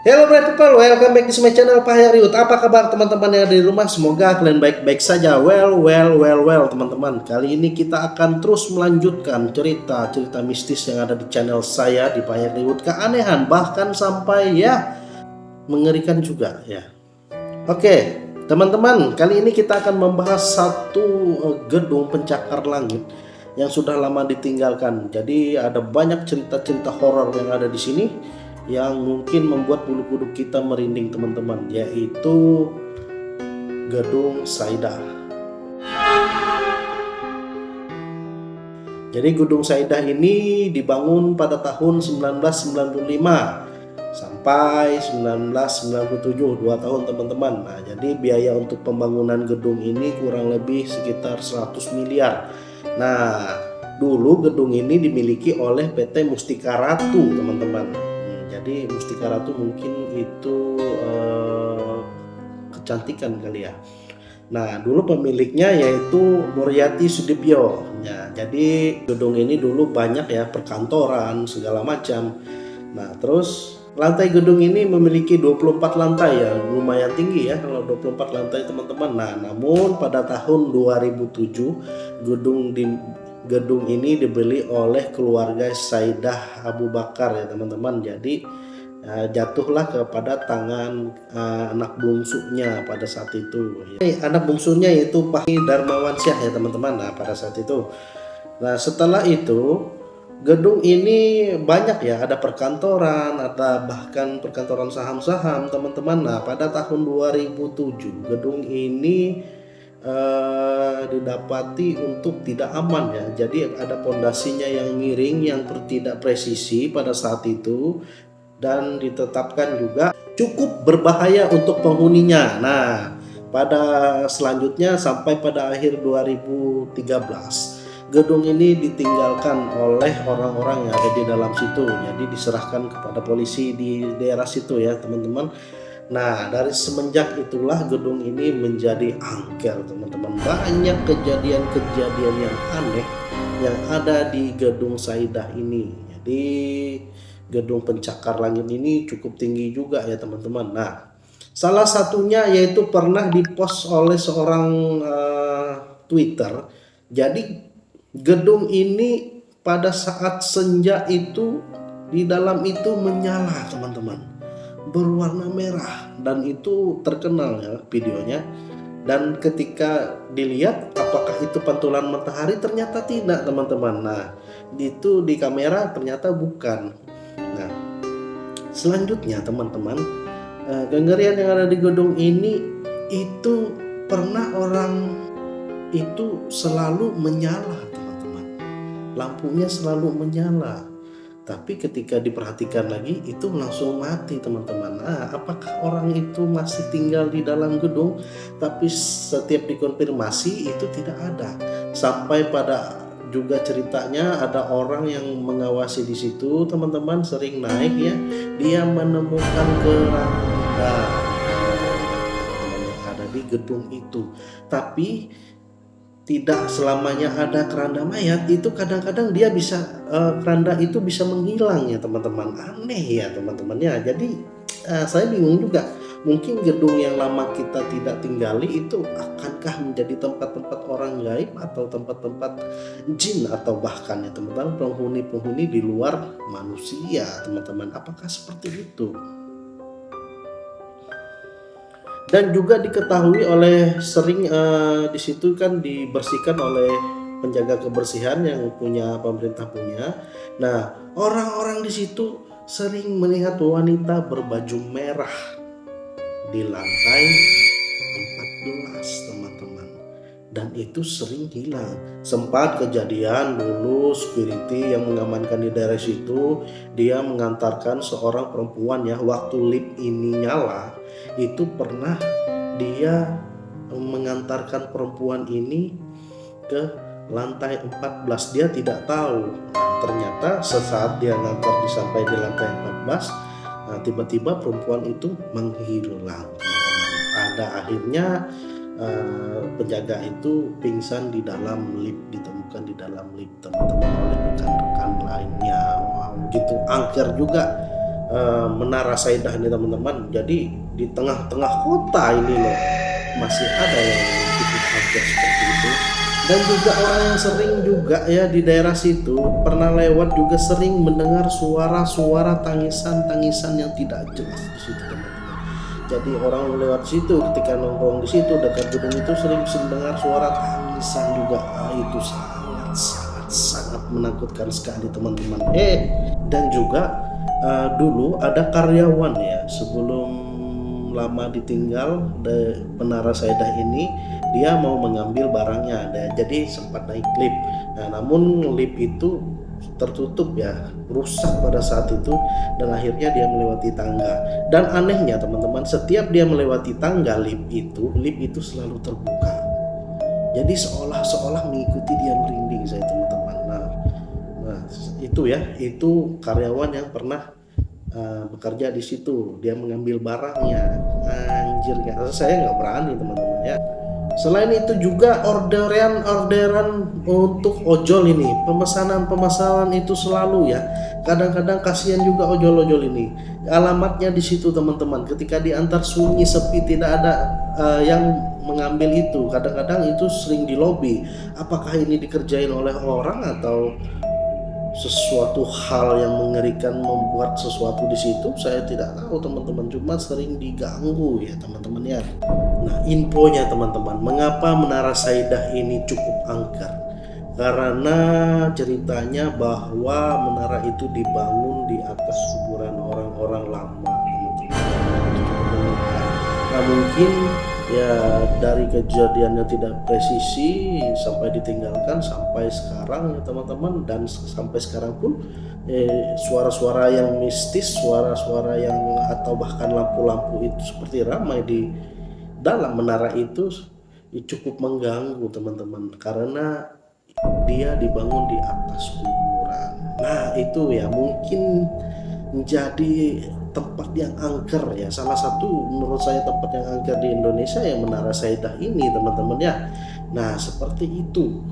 Hello bright people, welcome back to my channel Pak Heriut. Apa kabar teman-teman yang ada di rumah? Semoga kalian baik-baik saja. Well teman-teman. Kali ini kita akan terus melanjutkan cerita-cerita mistis yang ada di channel saya di Pak Heriut. Keanehan bahkan sampai ya mengerikan juga ya. Oke, teman-teman, kali ini kita akan membahas satu gedung pencakar langit yang sudah lama ditinggalkan. Jadi ada banyak cerita-cerita horor yang ada di sini yang mungkin membuat bulu kuduk kita merinding teman-teman, yaitu Gedung Saidah. Jadi Gedung Saidah ini dibangun pada tahun 1995 sampai 1997, 2 tahun teman-teman. Nah, jadi biaya untuk pembangunan gedung ini kurang lebih sekitar 100 miliar. Nah, dulu gedung ini dimiliki oleh PT Mustika Ratu teman-teman. Jadi Mustika Ratu mungkin itu kecantikan kali ya. Nah, dulu pemiliknya yaitu Muryati Sudibyo. Ya, jadi gedung ini dulu banyak ya perkantoran segala macam. Nah, terus lantai gedung ini memiliki 24 lantai ya, lumayan tinggi ya kalau 24 lantai teman-teman. Nah, namun pada tahun 2007 gedung ini dibeli oleh keluarga Saidah Abu Bakar ya teman-teman. Jadi jatuhlah kepada tangan anak bungsunya pada saat itu. Anak bungsunya yaitu Pak Darmawansyah ya teman-teman. Nah, pada saat itu. Nah, setelah itu gedung ini banyak ya, ada perkantoran, ada bahkan perkantoran saham-saham teman-teman. Nah, pada tahun 2007 gedung ini didapati untuk tidak aman ya. Jadi ada pondasinya yang miring, yang tidak presisi pada saat itu, dan ditetapkan juga cukup berbahaya untuk penghuninya. Nah, pada selanjutnya sampai pada akhir 2013 gedung ini ditinggalkan oleh orang-orang yang ada di dalam situ. Jadi diserahkan kepada polisi di daerah situ ya teman-teman. Nah, dari semenjak itulah gedung ini menjadi angker teman-teman. Banyak kejadian-kejadian yang aneh yang ada di Gedung Saidah ini. Jadi gedung pencakar langit ini cukup tinggi juga ya teman-teman. Nah, salah satunya yaitu pernah dipost oleh seorang Twitter. Jadi gedung ini pada saat senja itu di dalam itu menyala teman-teman, berwarna merah, dan itu terkenal ya videonya. Dan ketika dilihat apakah itu pantulan matahari, ternyata tidak teman-teman. Nah, itu di kamera ternyata bukan. Nah, selanjutnya teman-teman, kengerian yang ada di gedung ini itu pernah orang itu selalu menyala teman-teman, lampunya selalu menyala. Tapi ketika diperhatikan lagi itu langsung mati teman-teman. Nah, apakah orang itu masih tinggal di dalam gedung? Tapi setiap dikonfirmasi itu tidak ada. Sampai pada juga ceritanya ada orang yang mengawasi di situ teman-teman, sering naik ya, dia menemukan keranda yang ada di gedung itu. Tapi tidak selamanya ada keranda mayat, itu kadang-kadang dia bisa keranda itu bisa menghilang ya teman-teman. Aneh ya teman-teman ya. Jadi saya bingung juga, mungkin gedung yang lama kita tidak tinggali itu akankah menjadi tempat-tempat orang gaib atau tempat-tempat jin, atau bahkan ya teman-teman penghuni-penghuni di luar manusia teman-teman. Apakah seperti itu? Dan juga diketahui oleh sering di situ kan dibersihkan oleh penjaga kebersihan yang punya pemerintah punya. Nah, orang-orang di situ sering melihat wanita berbaju merah di lantai 14 teman-teman, dan itu sering hilang. Sempat kejadian dulu security yang mengamankan di daerah situ, dia mengantarkan seorang perempuan ya, waktu lift ini nyala itu pernah dia mengantarkan perempuan ini ke lantai 14. Dia tidak tahu. Nah, ternyata sesaat dia ngantar sampai di lantai 14, nah, tiba-tiba perempuan itu menghilang. Ada akhirnya penjaga itu pingsan di dalam lift, ditemukan di dalam lift teman-teman oleh rekan-rekan lainnya. Wow, gitu angker juga Menara Saidah ini teman-teman. Jadi di tengah-tengah kota ini loh masih ada yang cukup angker seperti itu. Dan juga orang yang sering juga ya di daerah situ pernah lewat juga sering mendengar suara-suara tangisan-tangisan yang tidak jelas di situ teman-teman. Jadi orang lewat situ ketika nongkrong di situ dekat gedung itu sering mendengar suara tangisan juga. Itu sangat menakutkan sekali teman-teman. Dan juga dulu ada karyawan ya sebelum lama ditinggal di Menara Saidah ini, dia mau mengambil barangnya, jadi sempat naik lift. Nah, namun lift itu tertutup ya, rusak pada saat itu, dan akhirnya dia melewati tangga. Dan anehnya teman-teman, setiap dia melewati tangga lift itu selalu terbuka. Jadi seolah-olah mengikuti dia merinding saya teman-teman. Nah itu ya, itu karyawan yang pernah bekerja di situ, dia mengambil barangnya. Anjir, saya nggak berani teman-teman ya. Selain itu juga orderan untuk ojol ini, pemesanan itu selalu ya. Kadang-kadang kasihan juga ojol-ojol ini. Alamatnya di situ teman-teman. Ketika diantar sunyi sepi tidak ada yang mengambil itu. Kadang-kadang itu sering di lobi. Apakah ini dikerjain oleh orang atau sesuatu hal yang mengerikan membuat sesuatu di situ, saya tidak tahu teman-teman, cuma sering diganggu ya teman-teman ya. Nah, infonya teman-teman, mengapa Menara Saidah ini cukup angker? Karena ceritanya bahwa menara itu dibangun di atas kuburan orang-orang lama teman-teman. Nah, mungkin ya dari kejadian yang tidak presisi sampai ditinggalkan sampai sekarang ya teman-teman, dan sampai sekarang pun suara-suara yang mistis, suara-suara yang atau bahkan lampu-lampu itu seperti ramai di dalam menara itu cukup mengganggu teman-teman, karena dia dibangun di atas kuburan. Nah itu ya mungkin menjadi tempat yang angker ya, salah satu menurut saya tempat yang angker di Indonesia yang Menara Saidah ini teman-teman ya. Nah seperti itu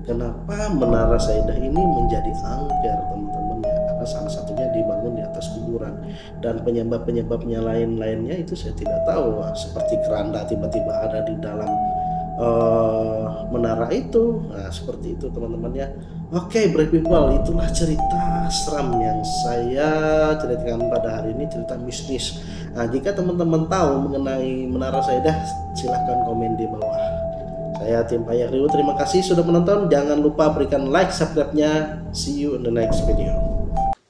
kenapa Menara Saidah ini menjadi angker teman-teman ya, karena salah satunya dibangun di atas kuburan, dan penyebabnya lainnya itu saya tidak tahu. Seperti keranda tiba-tiba ada di dalam menara itu. Nah seperti itu teman-teman ya. Oke, Brave People, itulah cerita seram yang saya ceritakan pada hari ini, cerita mistis. Nah, jika teman-teman tahu mengenai Menara Saidah, silahkan komen di bawah. Saya Tim Payak Riu, terima kasih sudah menonton. Jangan lupa berikan like, subscribe-nya. See you in the next video.